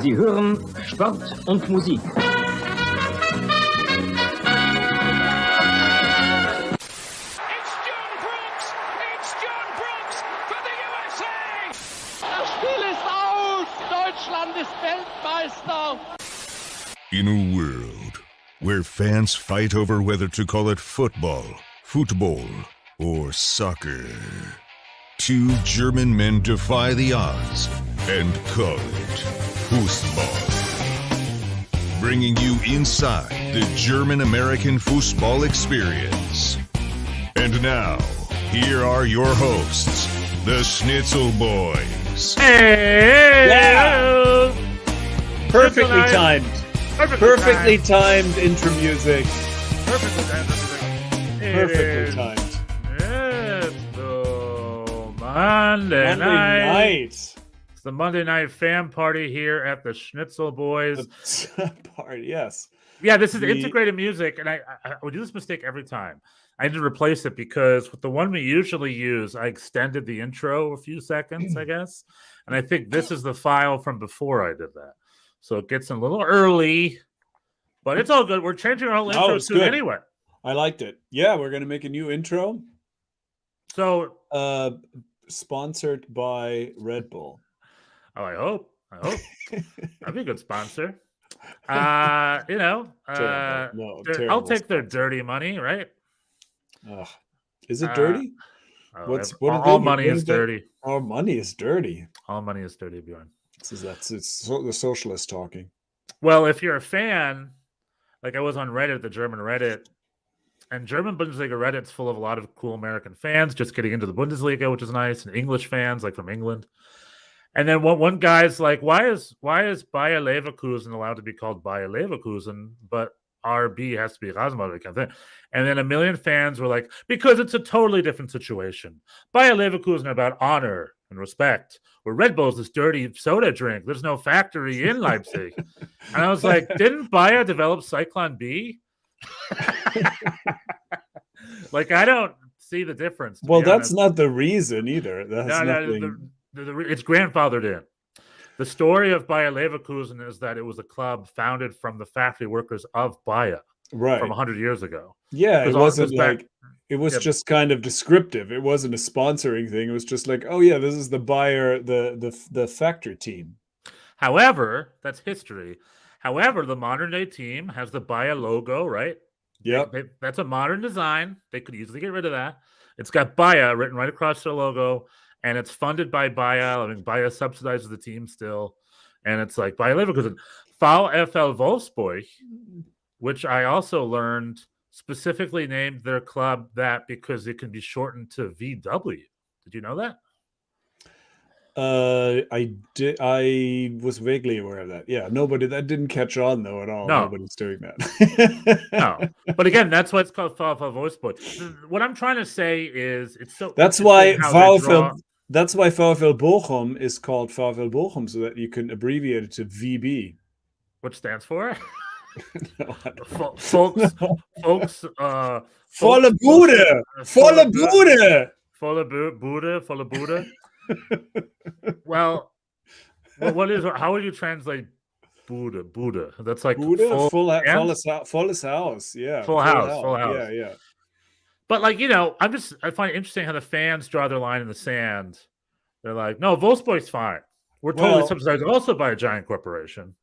Sie hören Sport und Musik. Das Spiel ist aus! Deutschland ist Weltmeister! In a world where fans fight over whether to call it football, or soccer, two German men defy the odds and call it Fußball. Bringing you inside the German-American football experience. And now, here are your hosts, the Schnitzel Boys. Hey! Yeah. Perfectly timed. Perfectly timed intro music. Perfectly timed. Perfectly timed. It's the Monday night. It's the Monday night fan party here at the Schnitzel Boys. Party, yes. Yeah, this is integrated music, and I would do this mistake every time. I need to replace it because with the one we usually use, I extended the intro a few seconds, I guess. And I think this is the file from before I did that. So it gets in a little early, but it's all good. We're changing our whole intro to it anyway. I liked it. Yeah, we're going to make a new intro. So, sponsored by Red Bull. Oh, I hope. That'd be a good sponsor. Terrible. I'll take their dirty money, right? Is it dirty? All money is dirty. All money is dirty. All money is dirty, Bjorn. It's the socialist talking. Well, if you're a fan, like I was on Reddit, the German Reddit, and German Bundesliga Reddit's full of a lot of cool American fans just getting into the Bundesliga, which is nice, and English fans like from England. And then one guy's like, why is Bayer Leverkusen allowed to be called Bayer Leverkusen, but RB has to be Rasenball kind of thing? And then a million fans were like, because it's a totally different situation. Bayer Leverkusen are about honor and respect, where Red Bull's this dirty soda drink. There's no factory in Leipzig. And I was like, didn't Bayer develop Cyclone B? Like, I don't see the difference. Well, that's not the reason either. It's grandfathered in. The story of Bayer Leverkusen is that it was a club founded from the factory workers of Bayer, right, from 100 years ago. Yeah, it wasn't like it was just kind of descriptive. It wasn't a sponsoring thing. It was just like, oh yeah, this is the Bayer, the factory team. However, that's history. However, the modern day team has the Bayer logo, right? Yep. That's a modern design. They could easily get rid of that. It's got Bayer written right across their logo. And it's funded by Bayer. I mean, Bayer subsidizes the team still. And it's like Bayer Leverkusen. VfL Wolfsburg, which I also learned specifically named their club that because it can be shortened to VW. Did you know that? I did. I was vaguely aware of that. Yeah, that didn't catch on though at all. No. Nobody's doing that. No, but again, that's why it's called VfL Wolfsburg. What I'm trying to say is, it's so. That's why VfL. That's why VfL Bochum is called VfL Bochum, so that you can abbreviate it to VB. Which stands for? Folks. Volle Bude! Volle Bude! Volle Bude. Well, how would you translate Bude? That's like Bude, full house. Yeah. Full house. Yeah. But like, I find it interesting how the fans draw their line in the sand. They're like, no, Wolfsburg's fine. We're totally subsidized also by a giant corporation,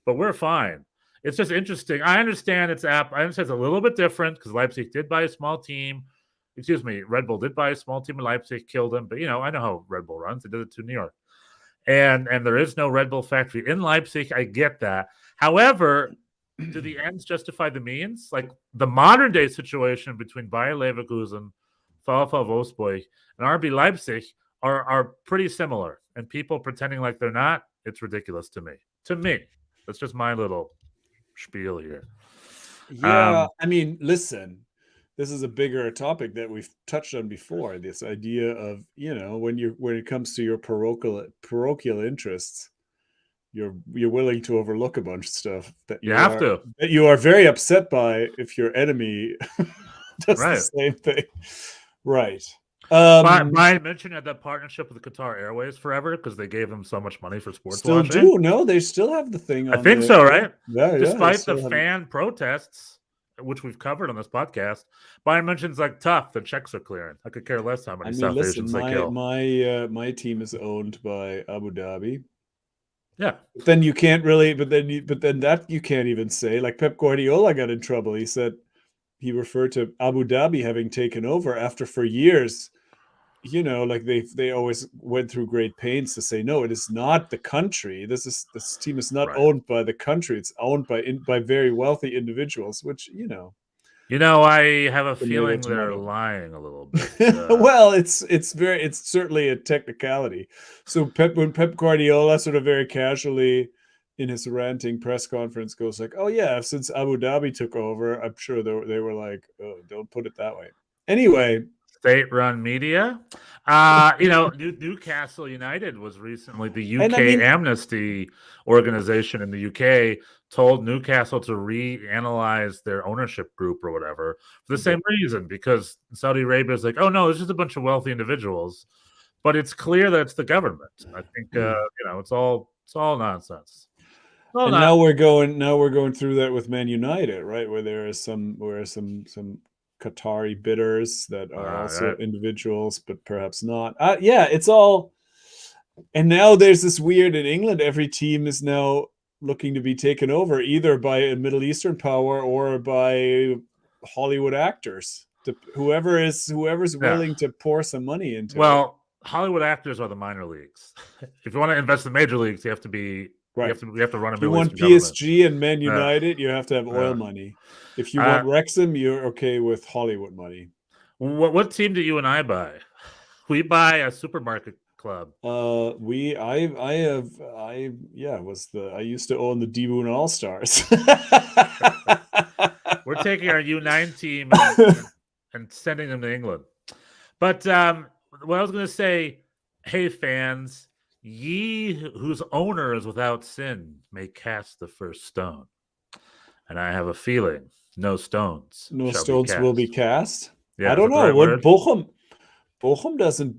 but we're fine. It's just interesting. I understand it's a little bit different because Leipzig did buy a small team. Excuse me, Red Bull did buy a small team in Leipzig, killed them. But, I know how Red Bull runs. They did it to New York. And there is no Red Bull factory in Leipzig. I get that. However, do the ends justify the means? Like the modern day situation between Bayer Leverkusen, VfL Wolfsburg, and RB Leipzig are pretty similar. And people pretending like they're not, it's ridiculous to me. That's just my little spiel here. Yeah, I mean, listen, this is a bigger topic that we've touched on before. This idea of, when it comes to your parochial interests, you're willing to overlook a bunch of stuff that you are very upset by if your enemy does the same thing. Right. Bayern München had that partnership with the Qatar Airways forever because they gave them so much money for sports still washing. do. No, they still have the thing on I think so, right? Yeah, Despite the fan protests, which we've covered on this podcast, Bayern München's like tough. The checks are clearing. I could care less how many South Asians they kill. My team is owned by Abu Dhabi. Yeah. But then you can't really. But then that you can't even say. Like Pep Guardiola got in trouble. He said he referred to Abu Dhabi having taken over after for years. Like they always went through great pains to say no, it is not the country. This team is not owned by the country. It's owned by very wealthy individuals, which I have a feeling they're lying a little bit. Well, it's certainly a technicality. So when Pep Guardiola sort of very casually in his ranting press conference goes like, "Oh yeah, since Abu Dhabi took over, I'm sure they were like, oh, don't put it that way." Anyway. State-run media. Newcastle United was recently the UK Amnesty organization in the UK told Newcastle to reanalyze their ownership group or whatever for the same reason, because Saudi Arabia is like, oh no, it's just a bunch of wealthy individuals, but it's clear that it's the government. I think it's all nonsense. Now we're going through that with Man United, right? Where there are some Qatari bidders that are also individuals, but perhaps not. It's all. And now there's this weird in England. Every team is now looking to be taken over either by a Middle Eastern power or by Hollywood actors. Whoever's willing to pour some money into it. Well, Hollywood actors are the minor leagues. If you want to invest in major leagues, you have to be. Right. You have to run a If you want PSG and Man United, you have to have oil money. If you want Wrexham, you're okay with Hollywood money. What team do you and I buy? We buy a supermarket club. I used to own the D-Boon All-Stars. We're taking our U9 team and sending them to England. But what I was going to say, hey fans, ye whose owner is without sin may cast the first stone. And I have a feeling no stones. No stones will be cast. Yeah, I don't know what Bochum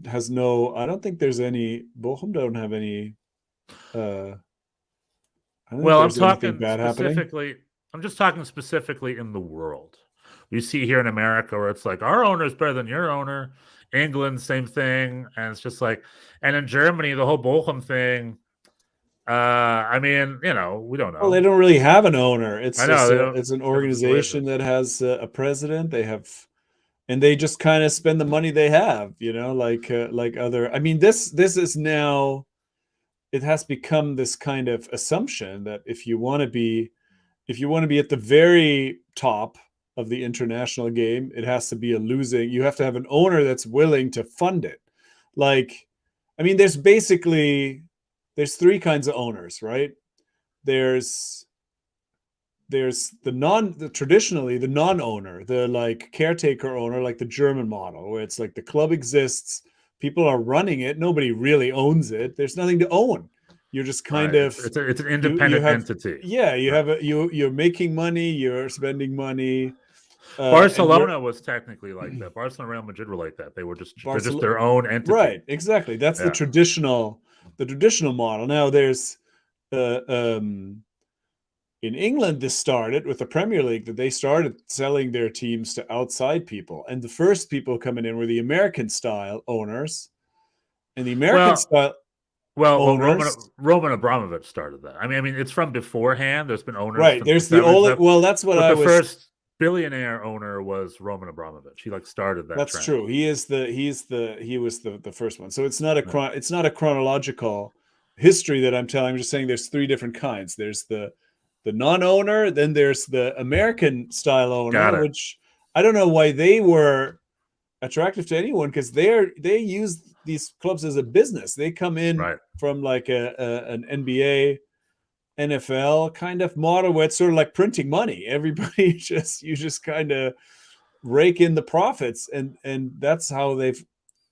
has no. I don't think there's any. Bochum don't have any. I'm talking specifically. I'm just talking specifically in the world. We see here in America where it's like our owner is better than your owner. England, same thing, and it's just like, and in Germany, the whole Bochum thing. We don't know. Well, they don't really have an owner. It's an organization that has a president. And they just kind of spend the money they have, like other. I mean, this is now. It has become this kind of assumption that if you want to be at the very top of the international game, it has to be you have to have an owner that's willing to fund it. There's three kinds of owners, right? There's traditionally the non-owner, the caretaker owner, like the German model, where it's like the club exists, people are running it, nobody really owns it. There's nothing to own. You're just kind of it's an independent entity. Yeah, you're making money, you're spending money. Barcelona was technically like that. Barcelona, Real Madrid were like that. They're just their own entity. Right, exactly. That's the traditional model. Now there's in England, this started with the Premier League, that they started selling their teams to outside people, and the first people coming in were the American style owners, and the American style. Well, Roman Abramovich started that. I mean, it's from beforehand. There's been owners. Right. There's the old. Well, that's what I was. The first billionaire owner was Roman Abramovich. He started that. That's trend. True. He was the first one. So it's not a chronological history that I'm telling. I'm just saying there's three different kinds. There's the non-owner, then there's the American style owner, which I don't know why they were attractive to anyone, because they use these clubs as a business. They come in from like an NBA, NFL kind of model where it's sort of like printing money. Everybody you just kind of rake in the profits, and that's how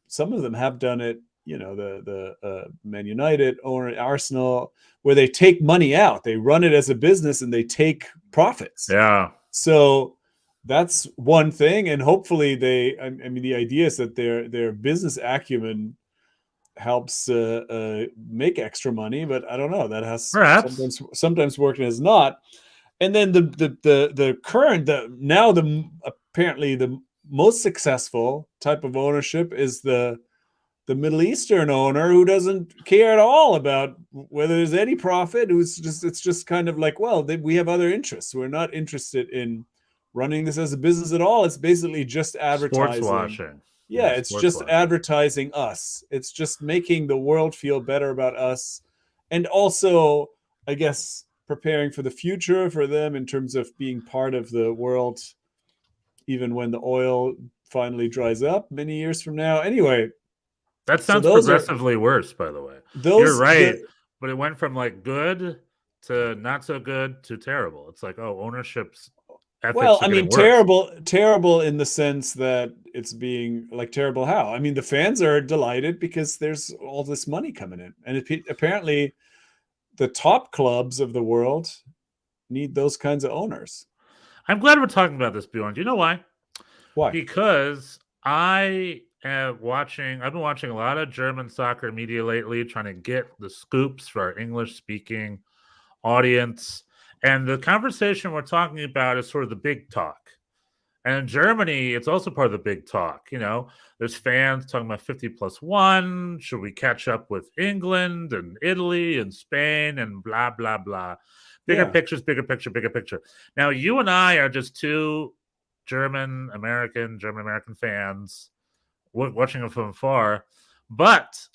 some of them have done it. The Man United owner, Arsenal, where they take money out, they run it as a business and they take profits. Yeah. So that's one thing, and hopefully I mean, the idea is that their business acumen helps make extra money, but I don't know. That has Perhaps. sometimes worked and has not. And then the current apparently the most successful type of ownership is the Middle Eastern owner who doesn't care at all about whether there's any profit. It's just kind of like, well, we have other interests. We're not interested in running this as a business at all. It's basically just advertising. Sports washing. Yeah, it's just advertising us. It's just making the world feel better about us. And also, I guess, preparing for the future for them in terms of being part of the world, even when the oil finally dries up many years from now. Anyway. That sounds progressively worse, by the way. You're right. But it went from like good to not so good to terrible. It's like, oh, ownership's ethics. Well, I mean, terrible in the sense that it's being like terrible. How? I mean, the fans are delighted because there's all this money coming in, and apparently, the top clubs of the world need those kinds of owners. I'm glad we're talking about this, Bjorn. Do you know why? Why? Because I've been watching a lot of German soccer media lately, trying to get the scoops for our English-speaking audience. And the conversation we're talking about is sort of the big talk. And in Germany, it's also part of the big talk. You know, there's fans talking about 50+1. Should we catch up with England and Italy and Spain and blah, blah, blah. Bigger pictures, bigger picture, bigger picture. Now, you and I are just two German-American fans watching it from afar. But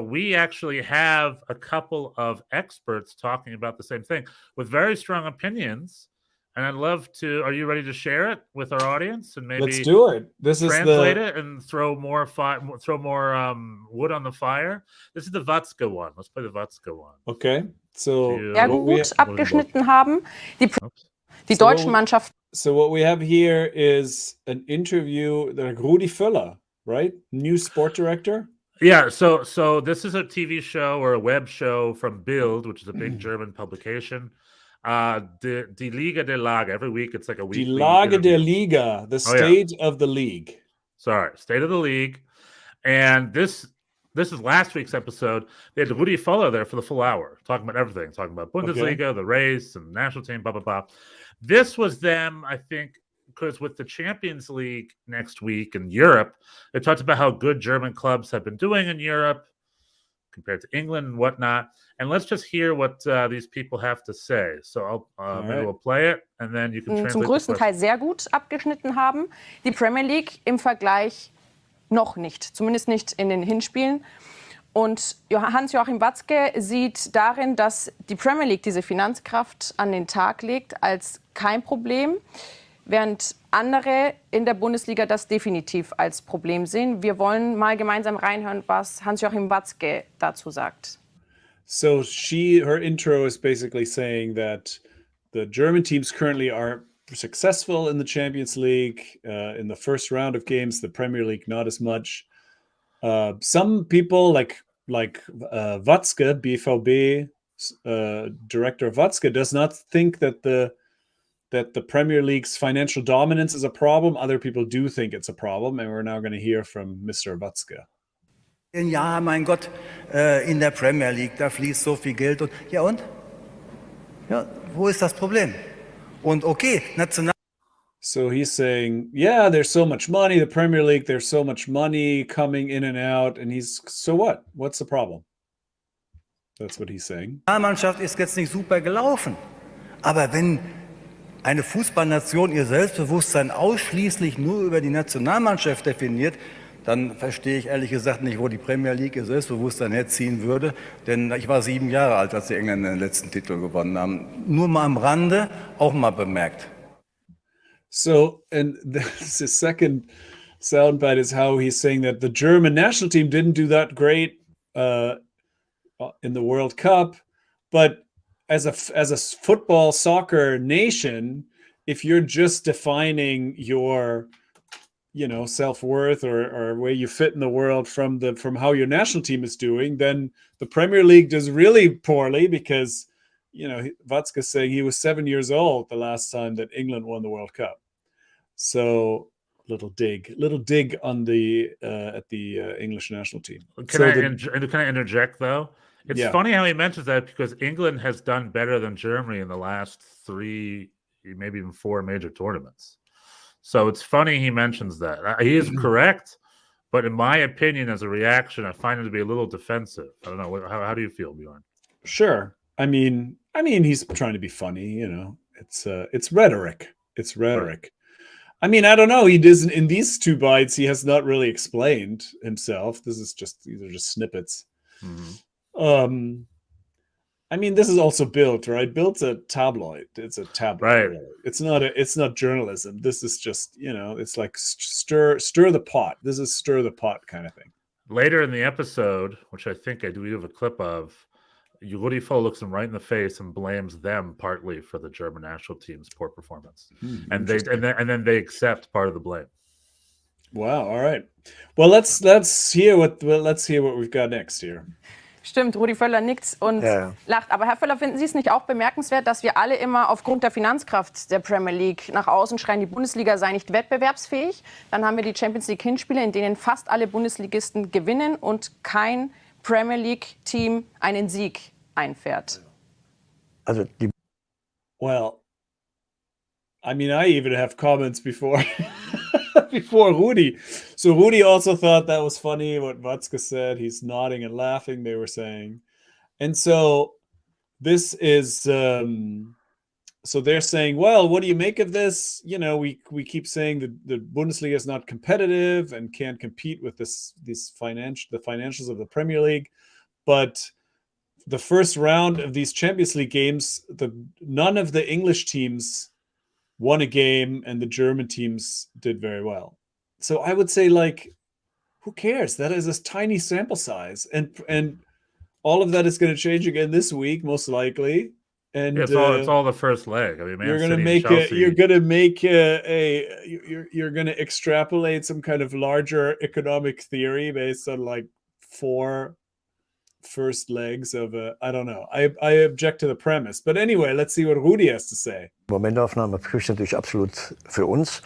we actually have a couple of experts talking about the same thing with very strong opinions. And I'd love to. Are you ready to share it with our audience and maybe let's do it? Translate it and throw more wood on the fire. This is the Watzke one. Let's play the Watzke one. Okay. So sehr gut abgeschnitten haben. Die deutschen Mannschaften. So what we have here is an interview that Rudi Völler, right? New sport director. Yeah, so this is a TV show or a web show from Bild, which is a big German publication. Die Liga der Lage. Every week it's like a weekly. Die Lage der Liga, the state of the league. Sorry, state of the league. And this is last week's episode. They had Rudi Völler there for the full hour, talking about everything, talking about Bundesliga, the race, and the national team, blah, blah, blah. This was them, I think, because with the Champions League next week in Europe, they talked about how good German clubs have been doing in Europe compared to England and whatnot. And let's just hear what these people have to say. So maybe we'll play it and then you can translate. Zum größten Teil sehr gut abgeschnitten haben. Die Premier League im Vergleich noch nicht, zumindest nicht in den Hinspielen. Und Hans-Joachim Watzke sieht darin, dass die Premier League diese Finanzkraft an den Tag legt, als kein Problem, während andere in der Bundesliga das definitiv als Problem sehen. Wir wollen mal gemeinsam reinhören, was Hans-Joachim Watzke dazu sagt. So her intro is basically saying that the German teams currently are successful in the Champions League, in the first round of games, the Premier League not as much. Some people like Watzke, BVB director Watzke, does not think that the Premier League's financial dominance is a problem. Other people do think it's a problem, and we're now going to hear from Mr. Watzke. Ja, mein Gott, in der Premier League, da fließt so viel Geld. Und wo ist das Problem? Und okay, national. So he's saying, yeah, there's so much money. The Premier League, there's so much money coming in and out. And so what? What's the problem? That's what he's saying. Die Mannschaft ist jetzt nicht super gelaufen. Aber wenn eine Fußballnation ihr Selbstbewusstsein ausschließlich nur über die Nationalmannschaft definiert, dann verstehe ich ehrlich gesagt nicht, wo die Premier League ihr Selbstbewusstsein herziehen würde. Denn ich war 7 Jahre alt, als die Engländer den letzten Titel gewonnen haben. Nur mal am Rande, auch mal bemerkt. So, and the second soundbite is how he's saying that the German national team didn't do that great in the World Cup, but as a football soccer nation, if you're just defining your self-worth or where you fit in the world from how your national team is doing, then the Premier League does really poorly because Watzke saying he was 7 years old the last time that England won the World Cup. So little dig on the at the English national team. Can I interject though? It's funny how he mentions that because England has done better than Germany in the last 3, maybe even 4 major tournaments. So it's funny he mentions that. He is correct, but in my opinion, as a reaction, I find him to be a little defensive. I don't know. How do you feel, Bjorn? Sure. I mean, he's trying to be funny. You know, it's rhetoric. It's rhetoric. Right. I mean, I don't know. He doesn't in these 2 bites. He has not really explained himself. These are just snippets. Mm-hmm. I mean, this is also Bild, right? Bild's a tabloid. It's a tabloid. Right. Really. It's not journalism. This is just, you know, it's like stir the pot. This is stir the pot kind of thing. Later in the episode, which I think I do have a clip of, Rudi Völler looks him right in the face and blames them partly for the German national team's poor performance, and then they accept part of the blame. Wow! All right. Well, let's hear what we've got next here. Stimmt, Rudi Völler nickt und lacht. Aber Herr Völler, finden Sie es nicht auch bemerkenswert, dass wir alle immer aufgrund der Finanzkraft der Premier League nach außen schreien, die Bundesliga sei nicht wettbewerbsfähig? Dann haben wir die Champions League Hinspiele, in denen fast alle Bundesligisten gewinnen und kein Premier League-Team einen Sieg einfährt. Well, I mean, I even have comments before Rudi. So Rudi also thought that was funny what Watzke said. He's nodding and laughing, they were saying. And so this is so they're saying, well, what do you make of this? You know, we keep saying that the Bundesliga is not competitive and can't compete with the financials of the Premier League. But the first round of these Champions League games, none of the English teams won a game and the German teams did very well. So I would say, like, who cares? That is a tiny sample size. And all of that is going to change again this week, most likely. And it's all the first leg. I mean, you're going to extrapolate some kind of larger economic theory based on like 4 first legs of I don't know. I object to the premise. But anyway, let's see what Rudi has to say. Momentaufnahme spricht natürlich absolut für uns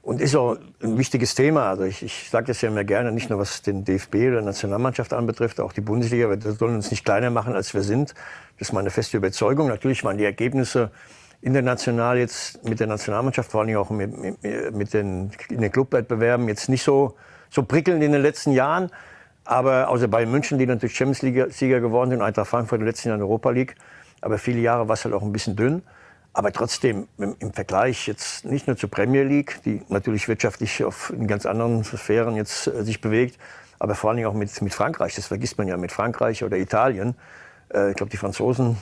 und ist auch ein wichtiges Thema. Also ich sage das ja immer gerne, nicht nur was den DFB oder die Nationalmannschaft anbetrifft, auch die Bundesliga. Wir sollen uns nicht kleiner machen, als wir sind. Das ist meine feste Überzeugung. Natürlich waren die Ergebnisse international jetzt mit der Nationalmannschaft, vor allem auch in den Clubwettbewerben, jetzt nicht so prickelnd in den letzten Jahren. Aber außer Bayern München, die natürlich Champions League-Sieger geworden sind, Eintracht Frankfurt in den letzten Jahren Europa League. Aber viele Jahre war es halt auch ein bisschen dünn. Aber trotzdem, im Vergleich jetzt nicht nur zur Premier League, die natürlich wirtschaftlich in ganz anderen Sphären jetzt sich bewegt, aber vor allem auch mit Frankreich. Das vergisst man ja mit Frankreich oder Italien. Ich glaube, die Franzosen,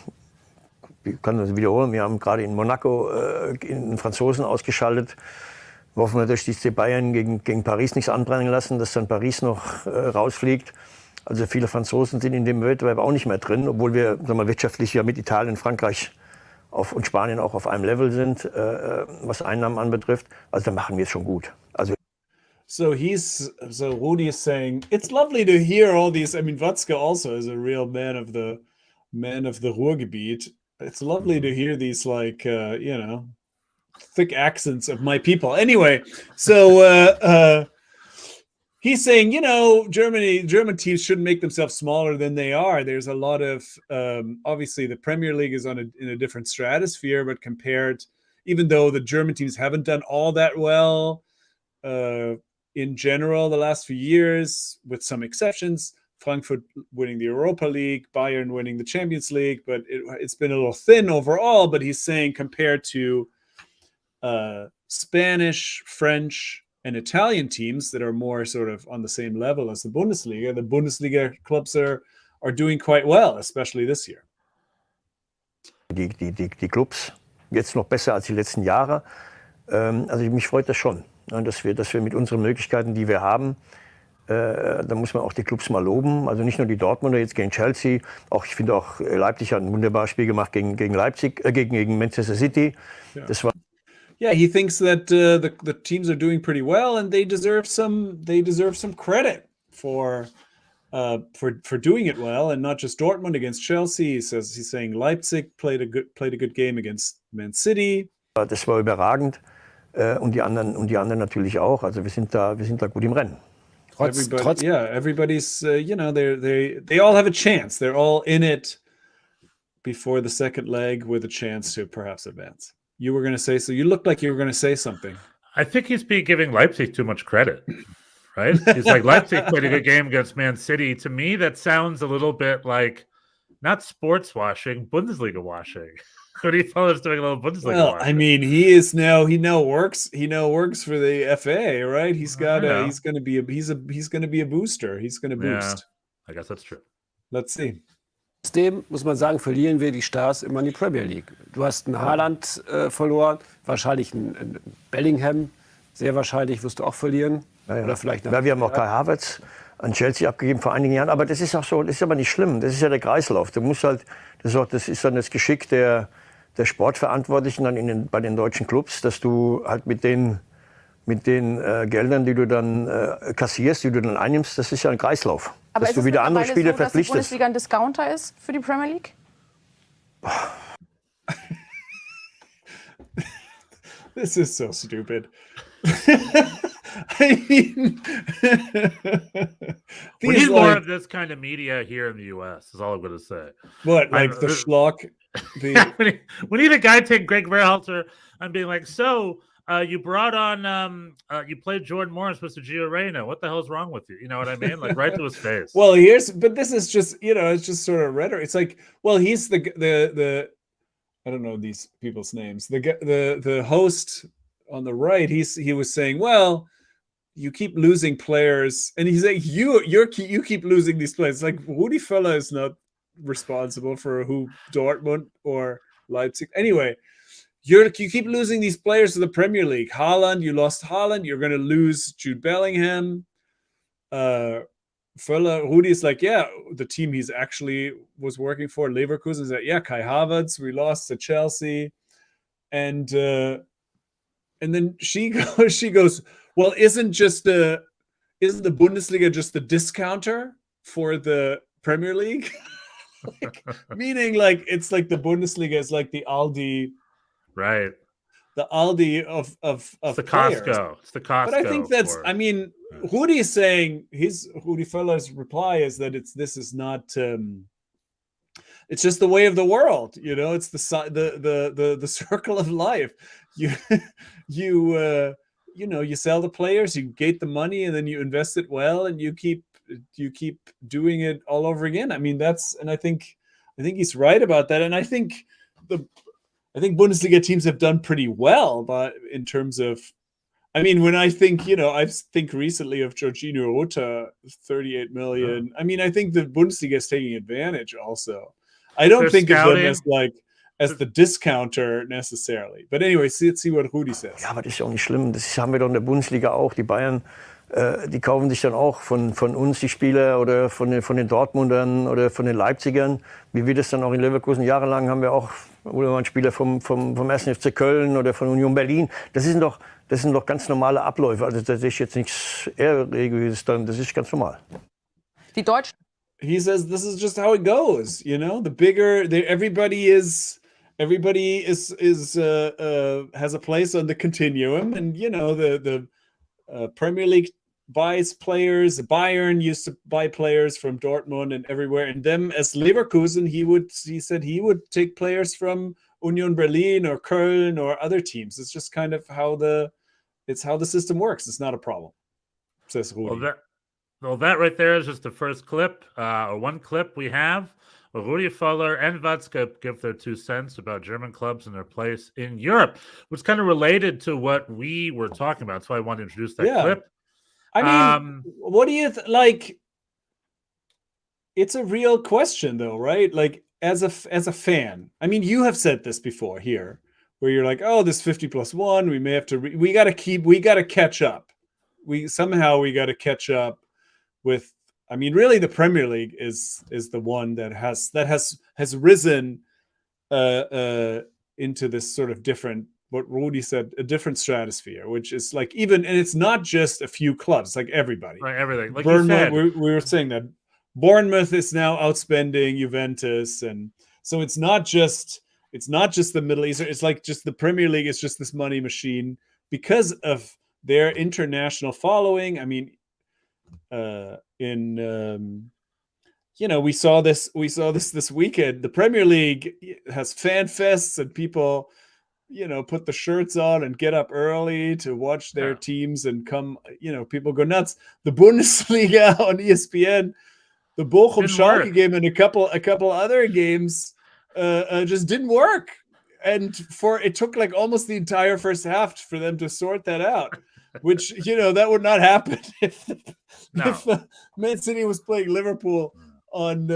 ich kann das wiederholen, wir haben gerade in Monaco einen Franzosen ausgeschaltet. Wir hoffen natürlich, dass die Bayern gegen Paris nichts anbrennen lassen, dass dann Paris noch rausfliegt. Also viele Franzosen sind in dem Wettbewerb auch nicht mehr drin, obwohl wir wirtschaftlich ja mit Italien, Frankreich und Spanien auch auf einem Level sind, was Einnahmen anbetrifft. Also da machen wir es schon gut. Also So Rudi is saying it's lovely to hear all these. I mean, Watzke also is a real man of the Ruhrgebiet. It's lovely to hear these thick accents of my people. Anyway, so he's saying, German teams shouldn't make themselves smaller than they are. There's a lot of obviously the Premier League is in a different stratosphere, but compared, even though the German teams haven't done all that well in general the last few years, with some exceptions, Frankfurt winning the Europa League, Bayern winning the Champions League, but it's been a little thin overall. But he's saying compared to Spanish, French, and Italian teams that are more sort of on the same level as the Bundesliga clubs are doing quite well, especially this year. Die Clubs jetzt noch besser als die letzten Jahre. Also mich freut das schon, dass wir mit unseren Möglichkeiten, die wir haben, da muss man auch die Clubs mal loben. Also nicht nur die Dortmunder jetzt gegen Chelsea, ich finde auch Leipzig hat ein wunderbares Spiel gemacht gegen Leipzig, gegen Manchester City. Ja. Das war he thinks that the teams are doing pretty well, and they deserve some credit for doing it well, and not just Dortmund against Chelsea. He's saying Leipzig played a good game against Man City. Das war überragend. und die anderen natürlich auch. Also wir sind da gut im Rennen. Everybody's they all have a chance. They're all in it before the second leg with a chance to perhaps advance. You were going to say so. You looked like you were going to say something. I think he's giving Leipzig too much credit, right? He's like, Leipzig played a good game against Man City. To me, that sounds a little bit like not sports washing, Bundesliga washing. Rudi Völler's doing a little Bundesliga washing. I mean, he now works for the FA, right? He's got he's going to be a booster. He's going to boost. I guess that's true. Let's see. Trotzdem muss man sagen, verlieren wir die Stars immer in die Premier League. Du hast einen Haaland verloren, wahrscheinlich einen Bellingham, sehr wahrscheinlich wirst du auch verlieren. Ja. Oder vielleicht wir haben auch Kai Havertz an Chelsea abgegeben vor einigen Jahren, aber das ist auch so, das ist aber nicht schlimm. Das ist ja der Kreislauf. Du musst halt, das ist dann das Geschick der Sportverantwortlichen dann bei den deutschen Clubs, dass du halt mit den Geldern, die du dann kassierst, die du dann einnimmst, das ist ja ein Kreislauf. Aber dass du wieder andere Spieler verpflichtest. Dass die Bundesliga ein Discounter ist für die Premier League? This is so stupid. I mean, we need more of this kind of media here in the U.S. is all I'm going to say. What, like the schlock? We need a guy take Greg Berhalter and being like, so you brought on, you played Jordan Morris, Mr. Gio Reyna. What the hell's wrong with you? You know what I mean? Like right to his face. Well, but this is just, it's just sort of rhetoric. It's like, well, he's the I don't know these people's names. The host on the right, he was saying, well, you keep losing players, and he's like, you keep losing these players. Like Rudi Völler is not responsible for who Dortmund or Leipzig. Anyway, you keep losing these players to the Premier League. Haaland, you lost Haaland. You're going to lose Jude Bellingham. Rudi is like, yeah, the team he's actually was working for, Leverkusen, is like, yeah, Kai Havertz, we lost to Chelsea. And then she goes, well, isn't the Bundesliga just the discounter for the Premier League? Meaning like it's like the Bundesliga is like the Aldi, right? The Aldi of it's the players. Costco. It's the Costco. But I think that's. I mean, Rudi is saying Rudi Völler's reply is that this is not. It's just the way of the world, It's the circle of life. You sell the players, you get the money, and then you invest it well, and you keep doing it all over again. I mean, I think he's right about that, and I think Bundesliga teams have done pretty well, but in terms of, I mean, when I think, I think recently of Jorginho Rota, 38 million. I mean, I think the Bundesliga is taking advantage also. I don't think of them as the discounter necessarily. But anyway, let's see what Rudi says. Ja, aber das ist ja auch nicht schlimm. Das haben wir doch in der Bundesliga auch. Die Bayern, die kaufen sich dann auch von uns die Spieler oder von den Dortmundern oder von den Leipzigern. Wie wir das dann auch in Leverkusen jahrelang haben wir auch einen Spieler vom 1. FC Köln oder von Union Berlin. Das sind doch ganz normale Abläufe. Also das ist jetzt nichts Ehrregiges, das ist ganz normal. Die Deutschen. He says this is just how it goes, The bigger everybody has a place on the continuum, and the Premier League buys players. Bayern used to buy players from Dortmund and everywhere, and them as Leverkusen, he said he would take players from Union Berlin or Köln or other teams. It's just kind of how the system works. It's not a problem, says Rudi. Well, that right there is just the first clip, or one clip we have. Rudi Völler and Watzke give their 2 cents about German clubs and their place in Europe, which is kind of related to what we were talking about. That's why I wanted to introduce that clip. I mean, what do you like? It's a real question, though, right? Like, as a fan, I mean, you have said this before here, where you're like, oh, this 50+1, we may have to, we got to catch up. We got to catch up with. I mean, really, the Premier League is the one that has risen into this sort of different, what Rudi said, a different stratosphere, which is like and it's not just a few clubs, it's like everybody, right? Everything, like Bournemouth, you said, we were saying that Bournemouth is now outspending Juventus, and so it's not just the Middle East. It's like just the Premier League is just this money machine. because of their international following. I mean, we saw this this weekend. The Premier League has fan fests and people, put the shirts on and get up early to watch their teams and come, people go nuts. The Bundesliga on ESPN, the Bochum Schalke game and a couple other games just didn't work. And it took like almost the entire first half for them to sort that out, which, that would not happen if Man City was playing Liverpool on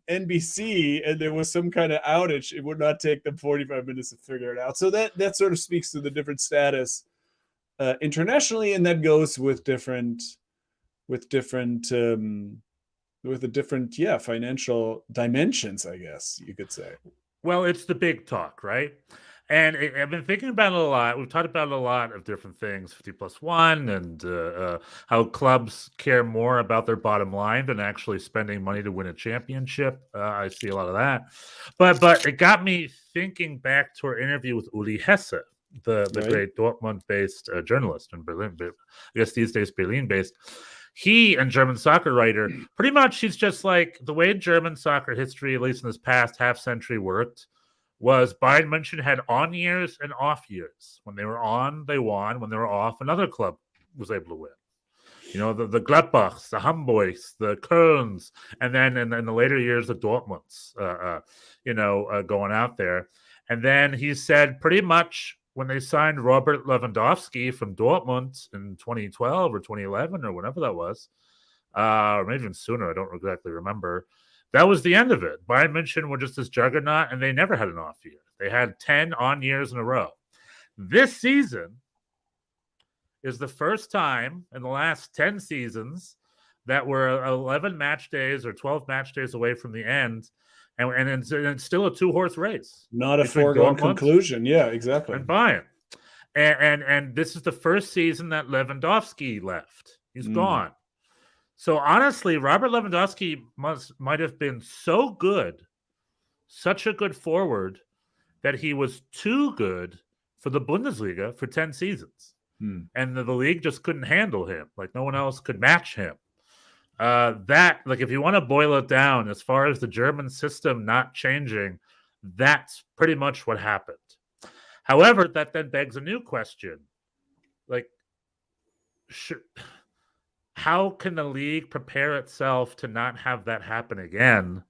NBC and there was some kind of outage. It would not take them 45 minutes to figure it out. So that sort of speaks to the different status internationally, and that goes with the different financial dimensions, I guess you could say. Well, it's the big talk, right? And I've been thinking about it a lot. We've talked about a lot of different things, 50+1, and how clubs care more about their bottom line than actually spending money to win a championship. I see a lot of that. But it got me thinking back to our interview with Uli Hesse, the great Dortmund-based journalist in Berlin. I guess these days Berlin-based. He, and German soccer writer, pretty much he's just like the way German soccer history, at least in this past half century, worked was Bayern München had on years and off years. When they were on, they won. When they were off, another club was able to win. The Gladbachs, the Hamburgs, the Kölns, and then in the later years, the Dortmunds, going out there. And then he said pretty much when they signed Robert Lewandowski from Dortmund in 2012 or 2011 or whenever that was, or maybe even sooner, I don't exactly remember, that was the end of it. Bayern München were just this juggernaut, and they never had an off year. They had 10 on years in a row. This season is the first time in the last 10 seasons that we're 11 match days or 12 match days away from the end, and it's still a two-horse race. Not a foregone conclusion. Yeah, exactly. And Bayern. And this is the first season that Lewandowski left. He's gone. So honestly, Robert Lewandowski might have been so good, such a good forward, that he was too good for the Bundesliga for 10 seasons. And the league just couldn't handle him. Like no one else could match him. If you want to boil it down, as far as the German system not changing, that's pretty much what happened. However, that then begs a new question. How can the league prepare itself to not have that happen again?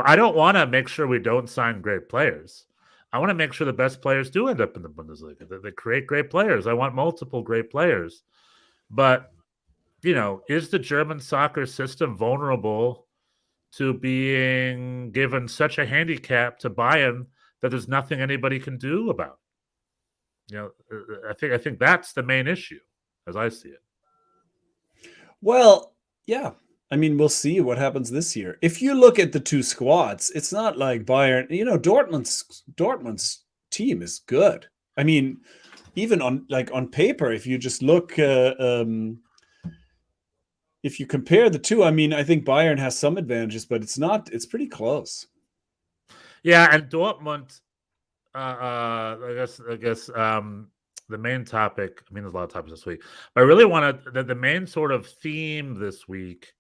I don't want to make sure we don't sign great players. I want to make sure the best players do end up in the Bundesliga, that they create great players. I want multiple great players. But, is the German soccer system vulnerable to being given such a handicap to Bayern that there's nothing anybody can do about it? I think that's the main issue, as I see it. Well, yeah. I mean, we'll see what happens this year. If you look at the two squads, it's not like Bayern. Dortmund's team is good. I mean, even on paper, if you just look, if you compare the two, I mean, I think Bayern has some advantages, but it's pretty close. Yeah, and Dortmund, I guess the main topic, I mean, there's a lot of topics this week, but I really want the main sort of theme this week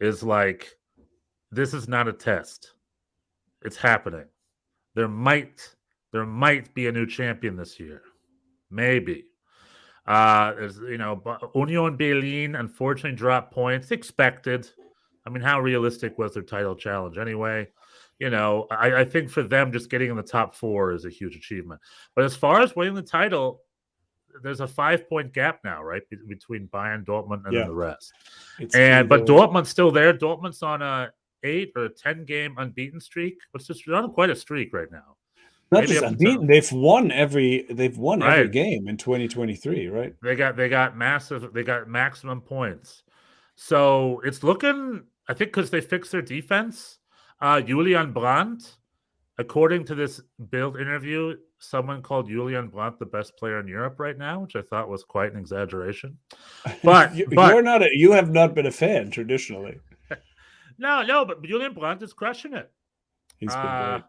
is this is not a test. It's happening. There might be a new champion this year. Maybe. Union Berlin unfortunately dropped points. Expected. I mean, how realistic was their title challenge anyway? I think for them, just getting in the top 4 is a huge achievement. But as far as winning the title, there's a 5-point gap now, right, between Bayern, Dortmund, and then the rest. But Dortmund's still there. Dortmund's on a 8 or 10 game unbeaten streak. It's just on quite a streak right now. Not just unbeaten; they've won every game in 2023, right? They got maximum points. So it's looking, I think, because they fixed their defense. Julian Brandt, according to this Bild interview, someone called Julian Brandt the best player in Europe right now, which I thought was quite an exaggeration. But you have not been a fan traditionally. No, but Julian Brandt is crushing it. He's been great.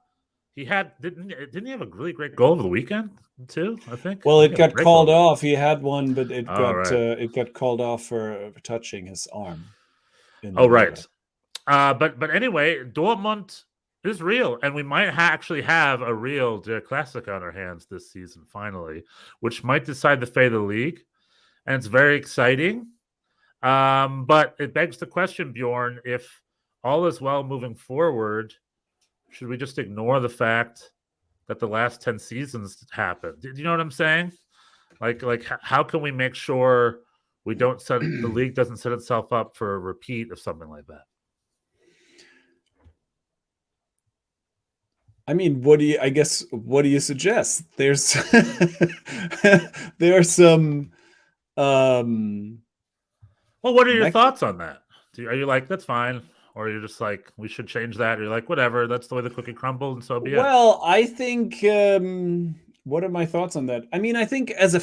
he had didn't he have a really great goal over the weekend too? I think. Well, He it had a got great called goal. off. He had one, but it got called off for touching his arm. Oh, right. But anyway, Dortmund is real, and we might actually have a real Der Classic on our hands this season finally, which might decide the fate of the league, and it's very exciting. But it begs the question, Bjorn, if all is well moving forward, should we just ignore the fact that the last 10 seasons happened? Do you know what I'm saying? Like how can we make sure we don't set the league doesn't set itself up for a repeat of something like that? I mean, what do you suggest? There's there are some well, what are your thoughts on that? Are you like, that's fine? Or you're just like, we should change that? Or you're like, whatever, that's the way the cookie crumbled, and so be it. Well, I think what are my thoughts on that? I mean, I think as a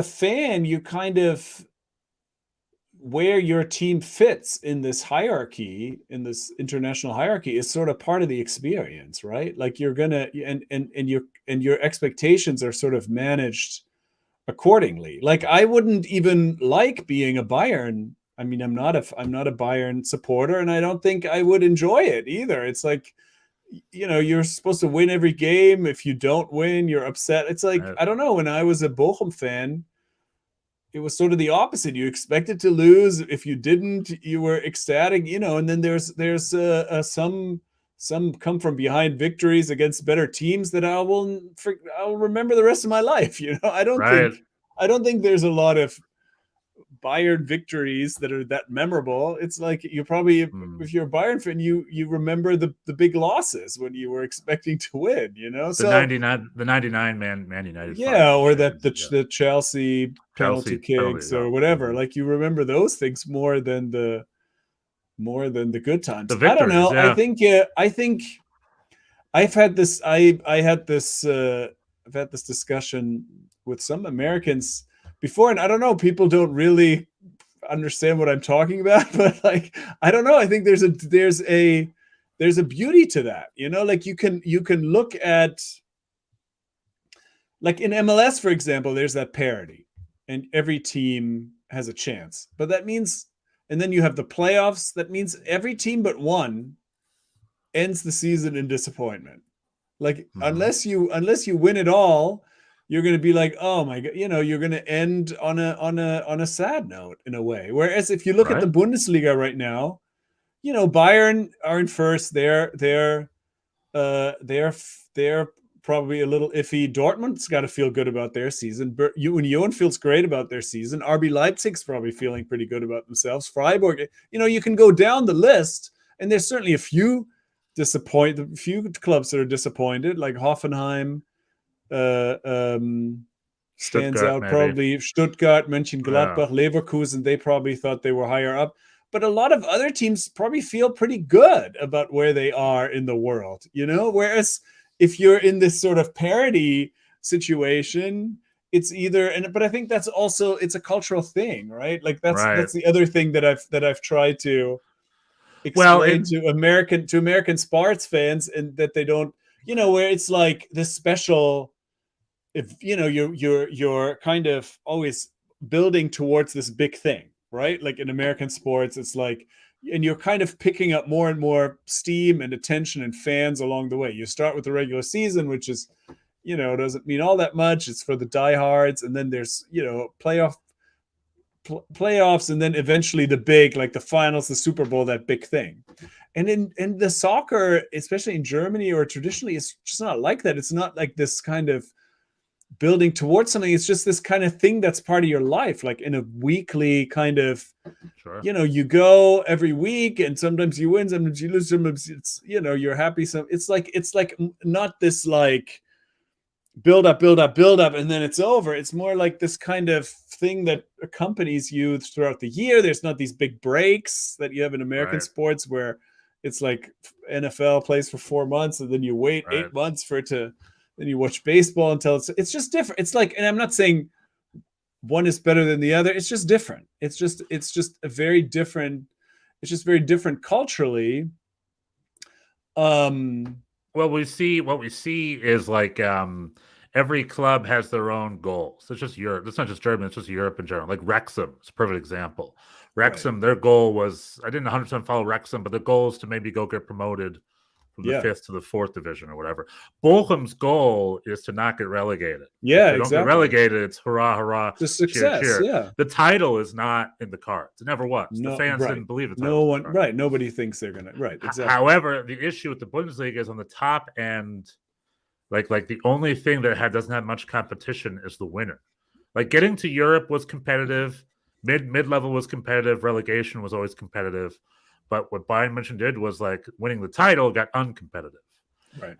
fan, you kind of where your team fits in this hierarchy, in this international hierarchy, is sort of part of the experience, right? Like you're gonna and your expectations are sort of managed accordingly. Like I wouldn't even like being a Bayern. I mean, I'm not a Bayern supporter, and I don't think I would enjoy it either. It's like, you're supposed to win every game. If you don't win, you're upset. It's like, I don't know. When I was a Bochum fan, it was sort of the opposite. You expected to lose. If you didn't, you were ecstatic, and then there's some come from behind victories against better teams that I'll remember the rest of my life. I don't think there's a lot of Bayern victories that are that memorable. It's like you probably, if you're a Bayern fan, you remember the big losses when you were expecting to win. The 99 Man United. Yeah, or the Chelsea penalty kicks or whatever. Like you remember those things more than the good times. I don't know. Yeah. I think I've had this. I've had this discussion with some Americans before, and I don't know. People don't really understand what I'm talking about, but like I don't know. I think there's a beauty to that. Like you can look at, like in MLS, for example, there's that parity, and every team has a chance. But that means, and then you have the playoffs. That means every team but one ends the season in disappointment. Like unless you win it all, you're going to be like, oh my God, you're going to end on a sad note in a way. Whereas if you look at the Bundesliga right now, Bayern are in first. They're probably a little iffy. Dortmund's got to feel good about their season. Union feels great about their season. RB Leipzig's probably feeling pretty good about themselves. Freiburg, you can go down the list, and there's certainly a few clubs that are disappointed, like Hoffenheim. Stands out, maybe. Probably Stuttgart, Mönchengladbach, Leverkusen. They probably thought they were higher up, but a lot of other teams probably feel pretty good about where they are in the world. Whereas if you're in this sort of parity situation, it's either but I think that's also, it's a cultural thing, right? Like that's the other thing that I've tried to explain to American sports fans, and that they don't, where it's like this special. If you're kind of always building towards this big thing, right? Like in American sports, it's like, and you're kind of picking up more and more steam and attention and fans along the way. You start with the regular season, which is, doesn't mean all that much. It's for the diehards, and then there's playoffs, and then eventually the big, like the finals, the Super Bowl, that big thing. And in the soccer, especially in Germany or traditionally, it's just not like that. It's not like this kind of building towards something. It's just this kind of thing that's part of your life, like in a weekly kind of, you go every week, and sometimes you win, sometimes you lose, sometimes it's, you're happy. So it's like not this like build up, and then it's over. It's more like this kind of thing that accompanies you throughout the year. There's not these big breaks that you have in American sports, where it's like NFL plays for 4 months, and then you wait 8 months for it to. Then you watch baseball until it's just different. It's like, and I'm not saying one is better than the other. It's just different. It's just a very different it's just very different culturally. What we see is like every club has their own goals. It's just Europe. It's not just Germany. It's just Europe in general. Like Wrexham is a perfect example. Wrexham, their goal was, I didn't 100% follow Wrexham, but the goal is to maybe go get promoted from the 5th to the 4th division or whatever. Bochum's goal is to not get relegated. Yeah, if they don't get relegated, it's hurrah, hurrah, the success, cheer, cheer. yeah. The title is not in the cards. It never was. The fans didn't believe it. No one, nobody thinks they're gonna, exactly. However, the issue with the Bundesliga is on the top end, like the only thing that doesn't have much competition is the winner. Like getting to Europe was competitive, mid-level was competitive, relegation was always competitive. But what Bayern München did was like winning the title got uncompetitive. Right.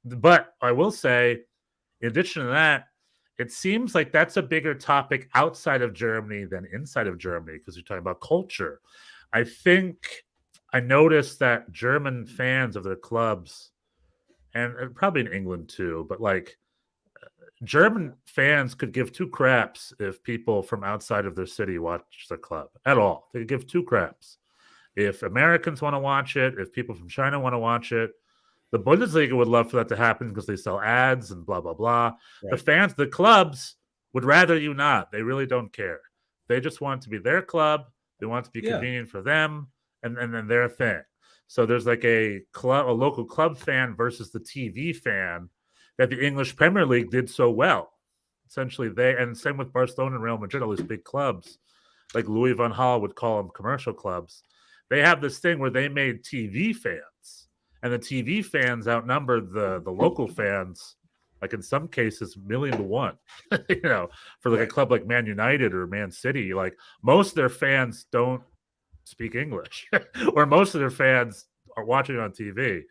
But I will say, in addition to that, it seems like that's a bigger topic outside of Germany than inside of Germany, because you're talking about culture. I think I noticed that German fans of their clubs, and probably in England too, but like German fans could give two craps if people from outside of their city watch the club at all. They could give two craps. If Americans want to watch it, if people from China want to watch it, the Bundesliga would love for that to happen because they sell ads and blah, blah, blah. Right. The fans, the clubs would rather you not. They really don't care. They just want it to be their club. They want it to be convenient for them and then their thing. So there's like a local club fan versus the TV fan that the English Premier League did so well. Essentially, and same with Barcelona and Real Madrid, all these big clubs, like Louis van Gaal would call them commercial clubs. They have this thing where they made TV fans, and the TV fans outnumbered the local fans, like in some cases, 1,000,000 to 1. For like a club like Man United or Man City, like most of their fans don't speak English, or most of their fans are watching on TV.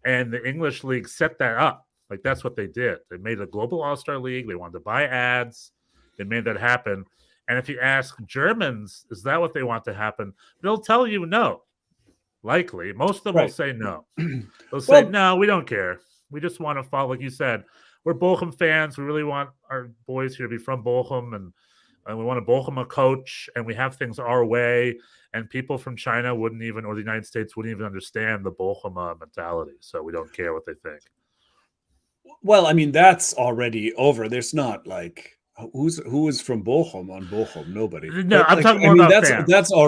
And the English league set that up. Like that's what they did. They made a global all-star league. They wanted to buy ads. They made that happen. And if you ask Germans, is that what they want to happen? They'll tell you no. Likely. Most of them will say no. They'll say, no, we don't care. We just want to follow, like you said, we're Bochum fans. We really want our boys here to be from Bochum, and we want a Bochum coach, and we have things our way. And people from China wouldn't even, or the United States wouldn't even understand the Bochum mentality. So we don't care what they think. Well, I mean, that's already over. There's not like, who is from Bochum on Bochum? Nobody. No, I'm talking more about fans. That's no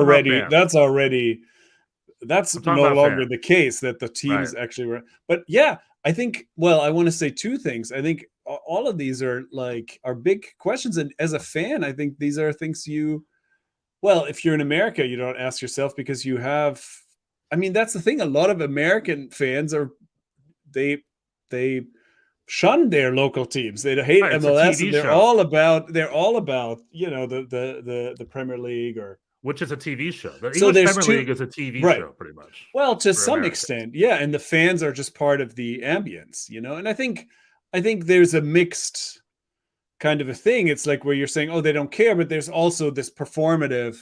longer the case, that the teams actually were. But yeah, I think, well, I want to say two things. I think all of these are big questions. And as a fan, I think these are things if you're in America, you don't ask yourself because you have, I mean, that's the thing. A lot of American fans they shun their local teams. They hate MLS. And they're all about the Premier League, or which is a TV show. The English Premier League is a TV show, pretty much. Well, to some extent, yeah. And the fans are just part of the ambience, And I think there's a mixed kind of a thing. It's like where you're saying, oh, they don't care, but there's also this performative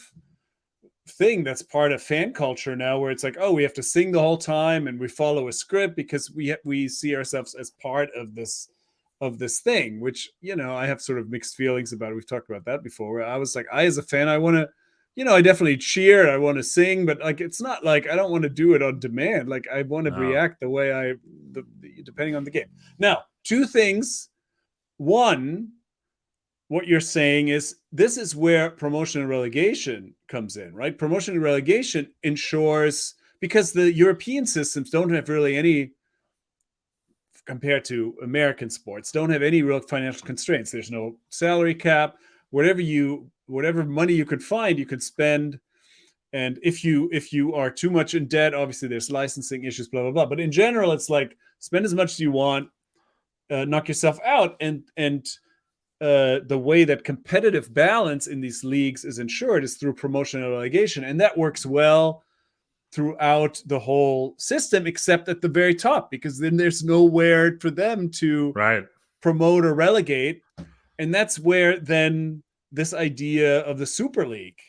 thing that's part of fan culture now, where it's like, oh, we have to sing the whole time and we follow a script because we see ourselves as part of this thing, which I have sort of mixed feelings about it. We've talked about that before, where I was like, as a fan, I want to I definitely cheer, I want to sing, but like it's not like I don't want to do it on demand. Like I want to react the way depending on the game. Now, two things. One, what you're saying is this is where promotion and relegation comes in, right? Promotion and relegation ensures, because the European systems don't have really any, compared to American sports, don't have any real financial constraints. There's no salary cap. Whatever money you could find, you could spend. And if you are too much in debt, obviously there's licensing issues, blah, blah, blah. But in general, it's like spend as much as you want, knock yourself out. And the way that competitive balance in these leagues is ensured is through promotion and relegation. And that works well throughout the whole system, except at the very top, because then there's nowhere for them to promote or relegate. And that's where then this idea of the Super League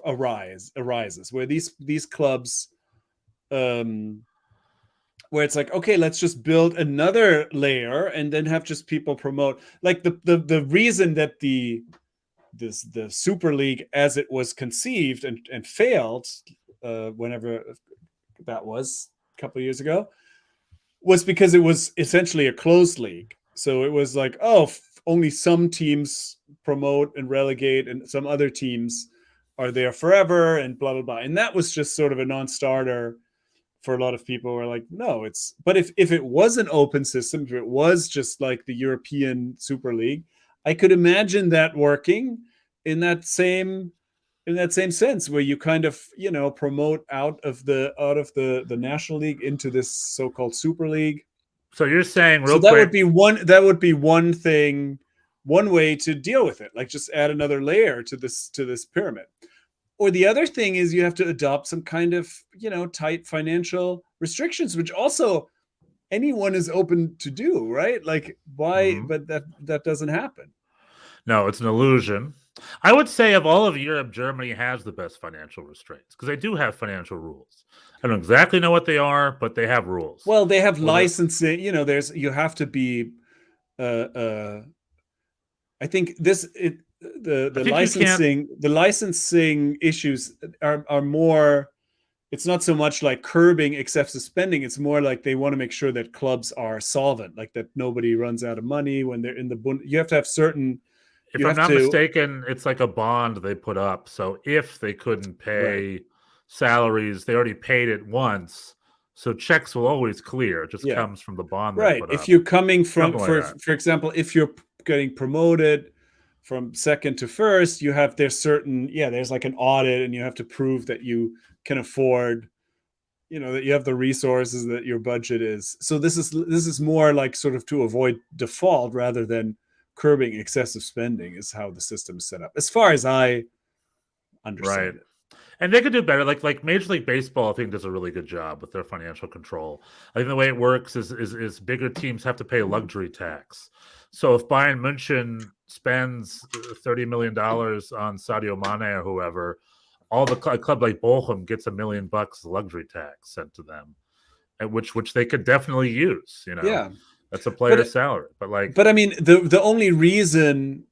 arises, where these clubs, where it's like, okay, let's just build another layer and then have just people promote. Like the reason that the the Super League as it was conceived and failed whenever that was a couple of years ago, was because it was essentially a closed league. So it was like, only some teams promote and relegate, and some other teams are there forever, and blah blah blah. And that was just sort of a non-starter for a lot of people. Who are like, no, it's. But if it was an open system, if it was just like the European Super League, I could imagine that working in that same sense, where you kind of promote out of the National League into this so-called Super League. So you're saying that would be one thing, one way to deal with it, like just add another layer to this pyramid. Or the other thing is you have to adopt some kind of tight financial restrictions, which also anyone is open to do, right? Like why? Mm-hmm. But that doesn't happen. No, it's an illusion. I would say of all of Europe, Germany has the best financial restraints because they do have financial rules. I don't exactly know what they are, but they have rules. Well, they have licensing. You have to be. I think the licensing issues are more. It's not so much like curbing excessive spending. It's more like they want to make sure that clubs are solvent, like that nobody runs out of money when they're in the. You have to have certain. If I'm not mistaken, it's like a bond they put up. So if they couldn't pay salaries, they already paid it once. So checks will always clear. It just comes from the bond. Right. If you're coming from, for example, if you're getting promoted from second to first, there's like an audit, and you have to prove that you can afford, that you have the resources, that your budget is. So this is more like sort of to avoid default rather than curbing excessive spending is how the system is set up, as far as I understand it. And they could do better. Like Major League Baseball, I think, does a really good job with their financial control. I think the way it works is bigger teams have to pay luxury tax. So if Bayern München spends $30 million on Sadio Mane or whoever, a club like Bochum gets $1 million luxury tax sent to them, which they could definitely use. Yeah. That's a player's salary. But I mean, the only reason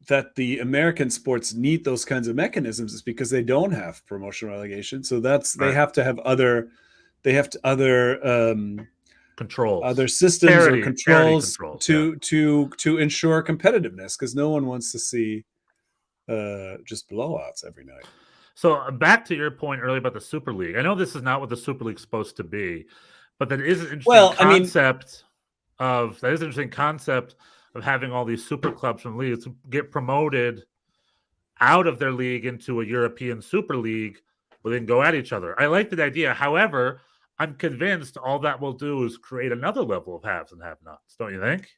that the American sports need those kinds of mechanisms is because they don't have promotion relegation. So they have to have other controls, other systems or controls to ensure competitiveness, because no one wants to see just blowouts every night. So back to your point earlier about the Super League. I know this is not what the Super League is supposed to be, but that is an interesting concept of having all these super clubs from leagues get promoted out of their league into a European Super League where they can go at each other. I like that idea. However, I'm convinced all that will do is create another level of haves and have-nots. Don't you think?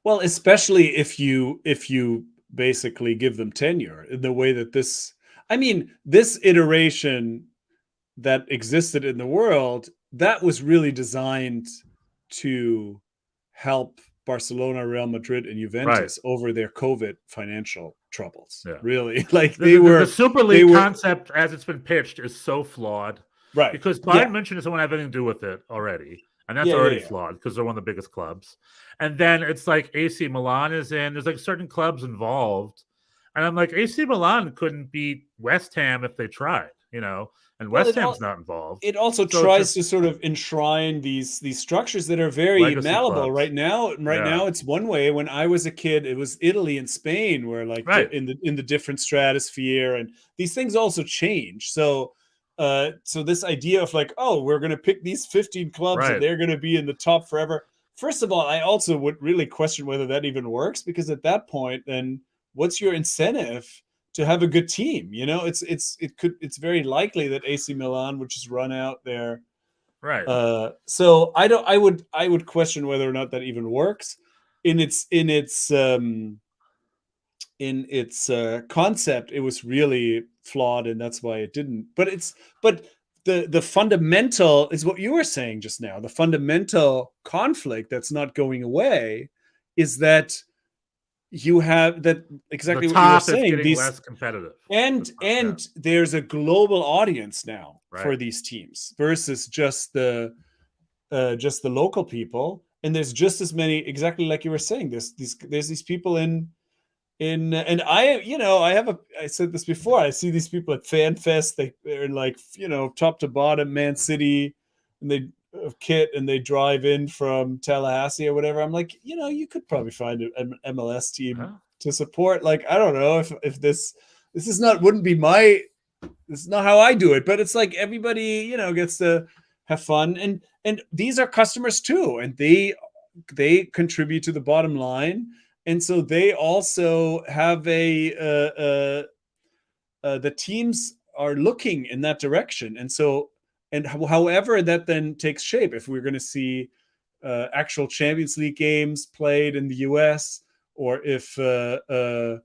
Well, especially if you basically give them tenure in the way that this iteration that existed in the world, that was really designed to help Barcelona, Real Madrid, and Juventus over their COVID financial troubles. Yeah. Really, like the Super League concept, as it's been pitched, is so flawed. Right. Because Bayern München doesn't want to have anything to do with it already, and that's already flawed because they're one of the biggest clubs. And then it's like AC Milan is in. There's like certain clubs involved, and I'm like, AC Milan couldn't beat West Ham if they tried, and West Ham's not involved. It also tries to sort of enshrine these structures that are very malleable. Clubs. Right now, it's one way. When I was a kid, it was Italy and Spain, where in the different stratosphere, and these things also change. So this idea of like, we're going to pick these 15 clubs and they're going to be in the top forever. First of all, I also would really question whether that even works, because at that point, then what's your incentive to have a good team? It's very likely that AC Milan would just run out there. Right. So I would question whether or not that even works in its concept. It was really flawed, and that's why it didn't. But the fundamental is what you were saying just now. The fundamental conflict that's not going away is that you have that exactly what you were saying. These less competitive, and there's a global audience now for these teams versus just the local people. And there's just as many, exactly like you were saying. There's these people in and I said this before. I see these people at Fan Fest. They're like, top to bottom, Man City, and they kit and they drive in from Tallahassee or whatever. I'm like, you could probably find an MLS team to support. Like, I don't know if this is wouldn't be this is not how I do it, but it's like everybody, gets to have fun, and these are customers too, and they contribute to the bottom line. And so they also have the teams are looking in that direction. And so, and however that then takes shape, if we're going to see actual Champions League games played in the US, or if there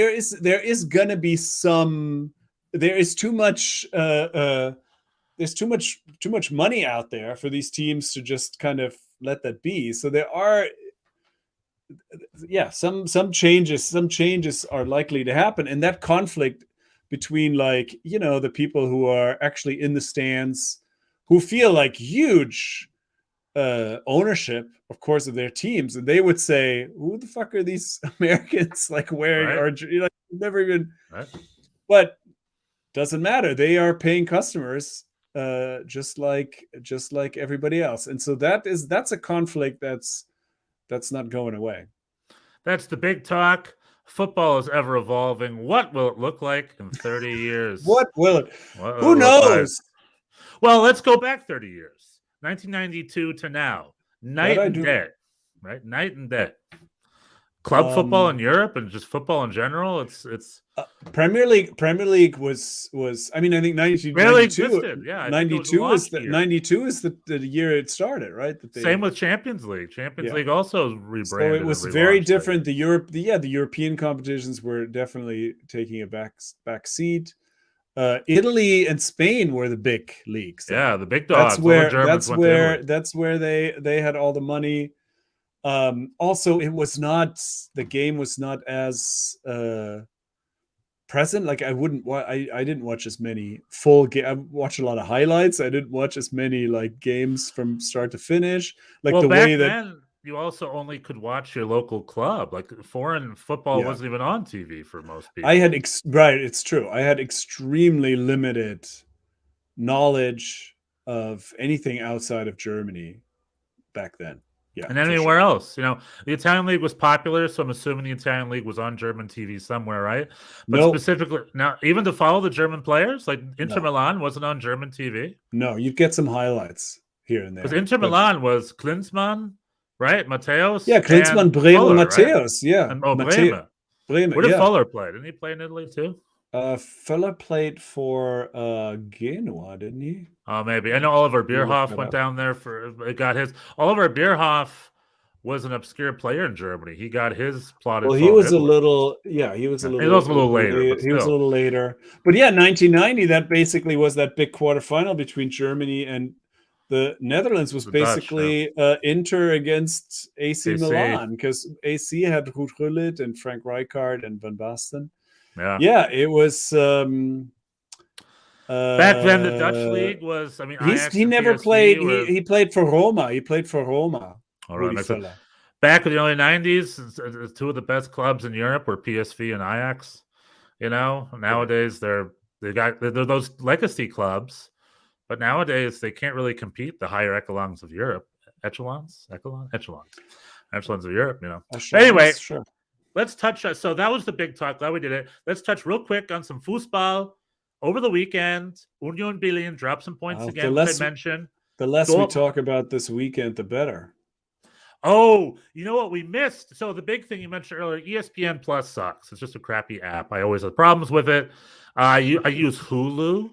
is going to be there's too much money out there for these teams to just kind of let that be. So there are some changes are likely to happen, and that conflict between the people who are actually in the stands, who feel like huge ownership, of course, of their teams, and they would say, who the fuck are these Americans wearing our never even but doesn't matter, they are paying customers just like everybody else. And so that's a conflict that's not going away. That's the big talk. Football is ever evolving. What will it look like in 30 years? Who knows? Well, let's go back 30 years. 1992 to now. Night and day. Right? Night and day. Club football in Europe and just football in general. It's Premier League was I think 1992. Yeah, 92 is the year it started, right? Same with Champions League. Champions League also rebranded. So it was very different. The European competitions were definitely taking a back seat. Italy and Spain were the big leagues. Yeah, the big dogs. That's where they had all the money. Also, the game was not as present. Like I didn't watch as many full game. I watched a lot of highlights. I didn't watch as many games from start to finish. Then you also only could watch your local club. Like foreign football wasn't even on TV for most people. It's true. I had extremely limited knowledge of anything outside of Germany back then. Yeah, and anywhere else, the Italian league was popular, so I'm assuming the Italian league was on German TV somewhere, right? But specifically, now even to follow the German players, like Inter Milan wasn't on German TV. No, you'd get some highlights here and there. Because Inter Milan was Klinsmann, right? Matthäus. Yeah, Klinsmann, Bremer, Matthäus. Right? Yeah, and Bremer. Where did Fuller play? Didn't he play in Italy too? Fuller played for Genoa, didn't he? Oh, maybe. I know Oliver Bierhoff went down there got his. Oliver Bierhoff was an obscure player in Germany. He got his plotted. Well, he was a little later. He was a little later. But yeah, 1990. That basically was that big quarterfinal between Germany and the Netherlands. Was basically Inter against AC Milan, because AC had Ruud Gullit and Frank Rijkaard and Van Basten. Yeah, it was. Back then, the Dutch league was. He never played. He played for Roma. All right. Back in the early 90s, two of the best clubs in Europe were PSV and Ajax. Nowadays they're those legacy clubs, but nowadays they can't really compete the higher echelons of Europe. Echelons of Europe. Anyway. Sure. Let's touch. So that was the big talk. Glad we did it. Let's touch real quick on some football. Over the weekend, Union Berlin dropped some points again, as I mentioned. The less we talk about this weekend, the better. Oh, you know what we missed? So the big thing you mentioned earlier, ESPN Plus sucks. It's just a crappy app. I always have problems with it. I use Hulu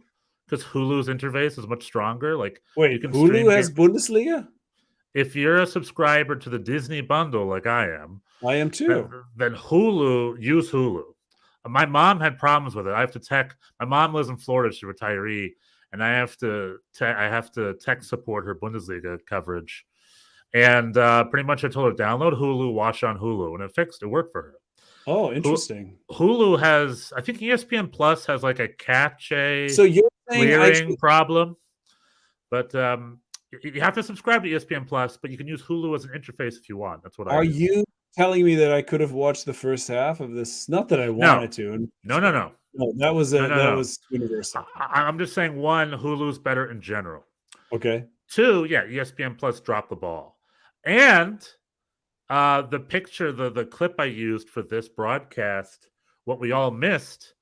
because Hulu's interface is much stronger. Wait, Hulu has Bundesliga? If you're a subscriber to the Disney bundle like I am too. Then use Hulu. My mom had problems with it. I have to my mom lives in Florida. She's a retiree, and I have to tech support her Bundesliga coverage. And pretty much I told her, download Hulu, watch on Hulu, and it worked for her. Oh, interesting. Hulu has, I think ESPN Plus has a cache clearing problem, but you have to subscribe to ESPN Plus, but you can use Hulu as an interface if you want. That's what I do. telling me that I could have watched the first half of this? Not that I wanted to. And No. no, that was universal. I'm just saying, one, Hulu's better in general. Okay. Two, yeah, ESPN Plus dropped the ball. And the picture, the clip I used for this broadcast, what we all missed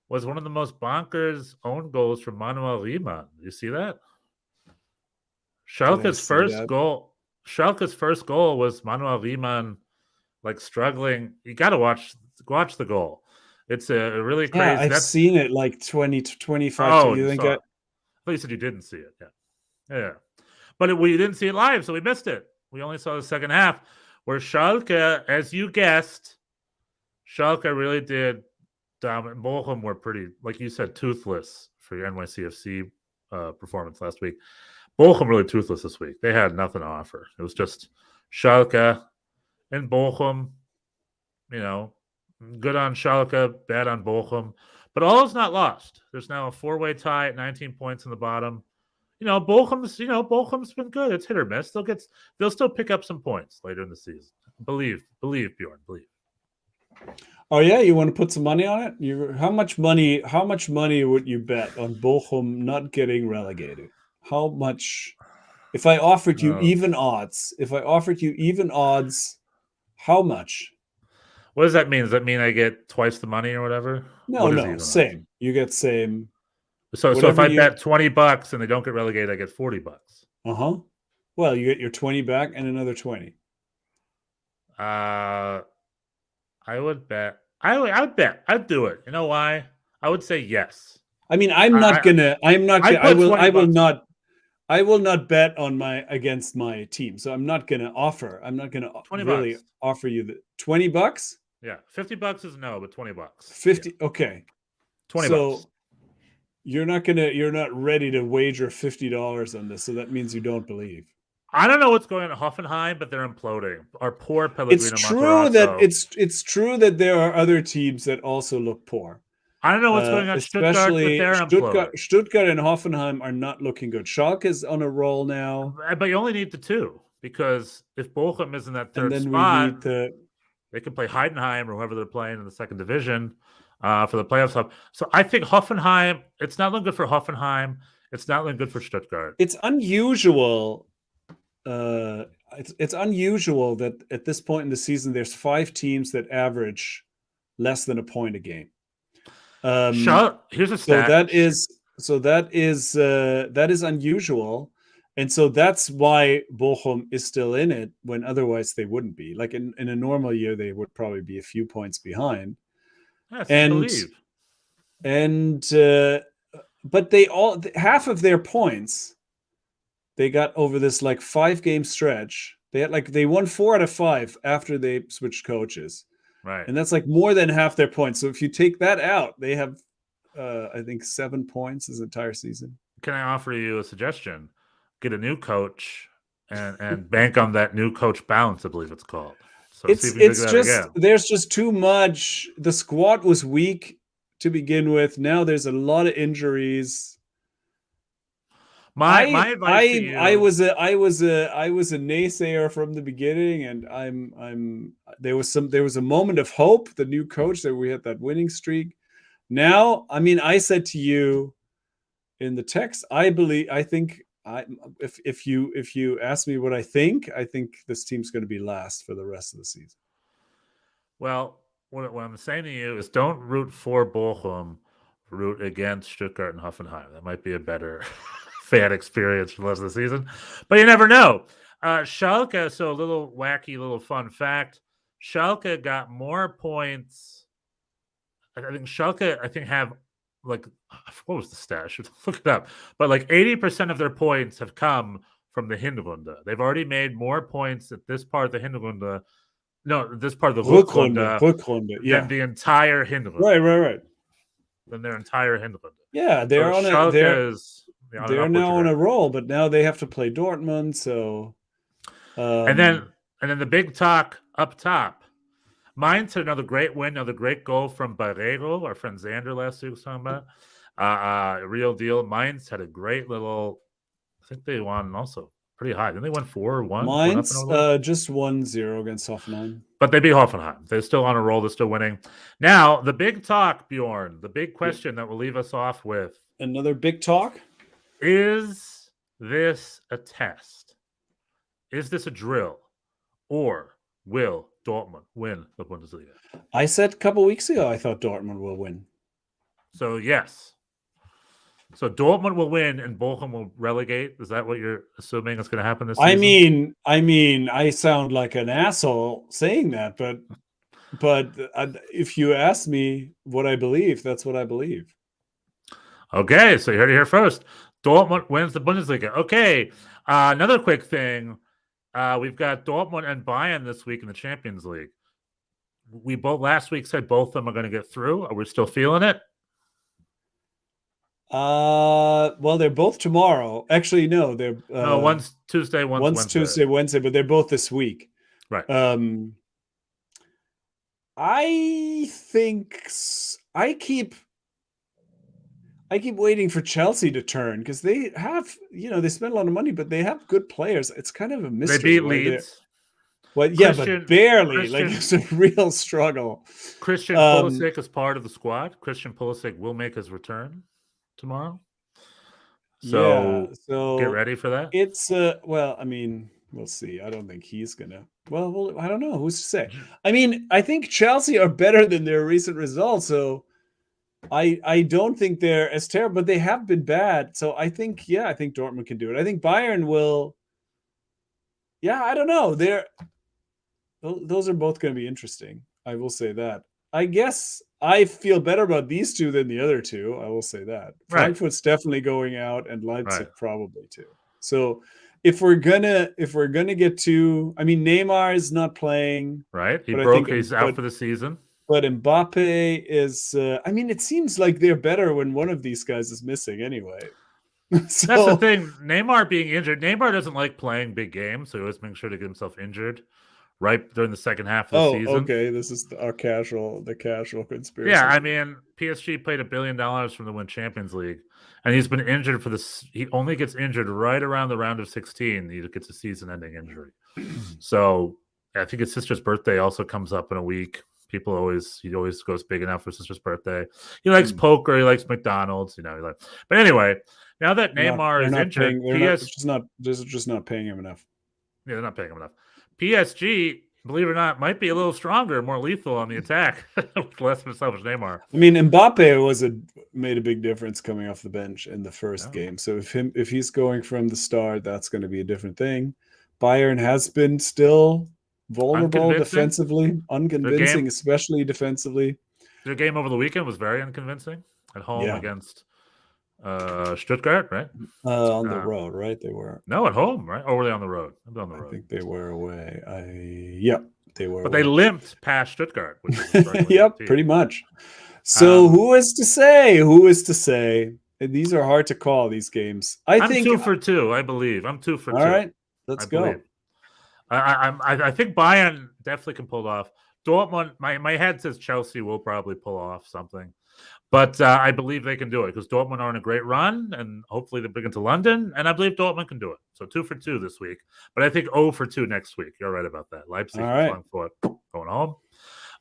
was one of the most bonkers own goals from Manuel Riemann. You see that? Schalke's first goal was Manuel Riemann, like, struggling. You got to watch the goal. It's a really crazy. Yeah, I've seen it like 20 to 25. Oh, you you think saw it. I thought you said you didn't see it. Yeah. But we didn't see it live, so we missed it. We only saw the second half, where Schalke, as you guessed, Schalke really did dominate. Bochum were pretty, like you said, toothless for your NYCFC performance last week. Bochum really toothless this week. They had nothing to offer. It was just Schalke and Bochum, good on Schalke, bad on Bochum. But all is not lost. There's now a 4-way tie at 19 points in the bottom. Bochum's been good. It's hit or miss. They'll still pick up some points later in the season. Believe, Bjorn, believe. Oh yeah, you want to put some money on it? How much money would you bet on Bochum not getting relegated? How much? If I offered you even odds, how much? What does that mean? Does that mean I get twice the money or whatever? No, same. You get same. So if I bet $20 and they don't get relegated, I get $40. Well, you get your 20 back and another 20. I would bet. I would bet. I'd do it. You know why? I would say yes. I mean, I will not bet on against my team. So I'm not going to offer. I'm not going to really offer you the $20. Yeah, $50 is no, but $20. 50. Yeah. Okay. $20. So you're not ready to wager $50 on this. So that means you don't believe. I don't know what's going on at Hoffenheim, but they're imploding. Our poor Pellegrino. It's true that there are other teams that also look poor. I don't know what's going on at Stuttgart, but they're imploding. Stuttgart and Hoffenheim are not looking good. Schalke is on a roll now. But you only need the two, because if Bochum is in that third spot, they can play Heidenheim or whoever they're playing in the second division for the playoffs hub. So I think Hoffenheim, it's not looking good for Hoffenheim. It's not looking good for Stuttgart. It's unusual. It's unusual that at this point in the season, there's 5 teams that average less than a point a game. Here's a stat. So that is unusual, and so that's why Bochum is still in it when otherwise they wouldn't be. Like in a normal year, they would probably be a few points behind. Yes, but they all half of their points they got over this like 5-game stretch. They won 4 out of 5 after they switched coaches. Right. And that's like more than half their points. So if you take that out, they have, I think, 7 points this entire season. Can I offer you a suggestion? Get a new coach and bank on that new coach bounce, I believe it's called. So there's just too much. The squad was weak to begin with. Now there's a lot of injuries. My advice to you, I was a naysayer from the beginning, and there was a moment of hope. The new coach, that we had that winning streak. Now, I mean, I said to you in the text, if you ask me what I think this team's going to be last for the rest of the season. Well, what I'm saying to you is, don't root for Bochum, root against Stuttgart and Hoffenheim. That might be a better fan experience for the rest of the season, but you never know. Schalke, so a little wacky, little fun fact: Schalke got more points. I think Schalke, have like, what was the stat? I should look it up. But like 80% of their points have come from the Hinrunde. They've already made more points at this part of the Hinrunde. No, this part of the Rückrunde, yeah, than the entire Hinrunde. Right. Than their entire Hinrunde. Yeah, they're They're now on a roll, but now they have to play Dortmund. So, and then the big talk up top. Mainz had another great win, another great goal from Barreiro, our friend Xander last week was talking about. Real deal. Mainz had a great little. I think they won also pretty high. Didn't they win 4-1? Mine's just 1-0 against Hoffenheim. But they beat Hoffenheim. They're still on a roll. They're still winning. Now, the big talk, Bjorn, the big question that will leave us off with. Another big talk? Is this a test? Is this a drill? Or will Dortmund win the Bundesliga? I said a couple weeks ago I thought Dortmund will win. So, yes. So Dortmund will win and Bochum will relegate. Is that what you're assuming is going to happen this season? I mean, I sound like an asshole saying that, but if you ask me what I believe, that's what I believe. Okay, so you heard it here first. Dortmund wins the Bundesliga. Okay, another quick thing. We've got Dortmund and Bayern this week in the Champions League. We both last week said both of them are going to get through. Are we still feeling it? Well, they're both tomorrow. Actually, no, they're no, one's Tuesday, one's Wednesday. Tuesday, Wednesday, but they're both this week. Right. I think I keep waiting for Chelsea to turn because they have, they spend a lot of money, but they have good players. It's kind of a mystery. They beat Leeds. Well, yeah, but barely. Like it's a real struggle. Christian Pulisic is part of the squad. Christian Pulisic will make his return tomorrow. So get ready for that. It's well, I mean, we'll see. I don't think he's gonna. Well, I don't know. Who's to say? I mean, I think Chelsea are better than their recent results, so I don't think they're as terrible, but they have been bad. So I think Dortmund can do it. I think Bayern will. Yeah, I don't know. Those are both going to be interesting. I will say that. I guess I feel better about these two than the other two. I will say that. Right. Frankfurt's definitely going out, and Leipzig probably too. So if we're gonna get to, I mean, Neymar is not playing. Right, he's out for the season. But Mbappe is. I mean, it seems like they're better when one of these guys is missing anyway. So, that's the thing. Neymar being injured. Neymar doesn't like playing big games, so he always makes sure to get himself injured right during the second half of the season. Okay. This is the casual conspiracy. Yeah, I mean, PSG paid $1 billion from the Win Champions League, and he's been injured for this. He only gets injured right around the round of 16. He gets a season-ending injury. So I think his sister's birthday also comes up in a week. He always goes big enough for his sister's birthday. He likes poker. He likes McDonald's. But anyway, now that Neymar is injured, they're just not paying him enough. Yeah, they're not paying him enough. PSG, believe it or not, might be a little stronger, more lethal on the attack with less of a selfish Neymar. I mean, Mbappe made a big difference coming off the bench in the first game. So if he's going from the start, that's going to be a different thing. Bayern has been still vulnerable defensively, unconvincing, especially defensively. Their game over the weekend was very unconvincing at home against Stuttgart, right? On the road, right? They were. No, at home, right? Or were they on the road? On the road. I think they were away. They were. But they limped past Stuttgart. Which is pretty much. So who is to say? Who is to say? These are hard to call, these games. I'm 2 for 2, I believe. I'm 2 for 2. All right, let's go. I think Bayern definitely can pull it off. Dortmund, my head says Chelsea will probably pull off something. But I believe they can do it because Dortmund are on a great run, and hopefully they're big into London, and I believe Dortmund can do it. So 2 for 2 this week. But I think 0 for 2 next week. You're right about that. Leipzig, Frankfurt, going home.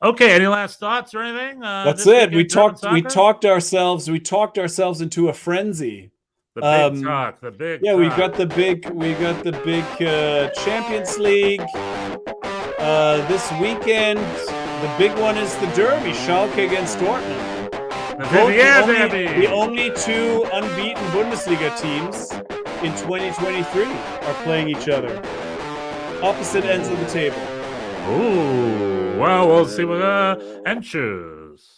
Okay, any last thoughts or anything? That's it. We talked ourselves into a frenzy. The big talk. The big talk. We got the big Champions League. This weekend, the big one is the derby, Schalke against Dortmund. The only 2 unbeaten Bundesliga teams in 2023 are playing each other. Opposite ends of the table. Ooh, well, we'll see what and choose.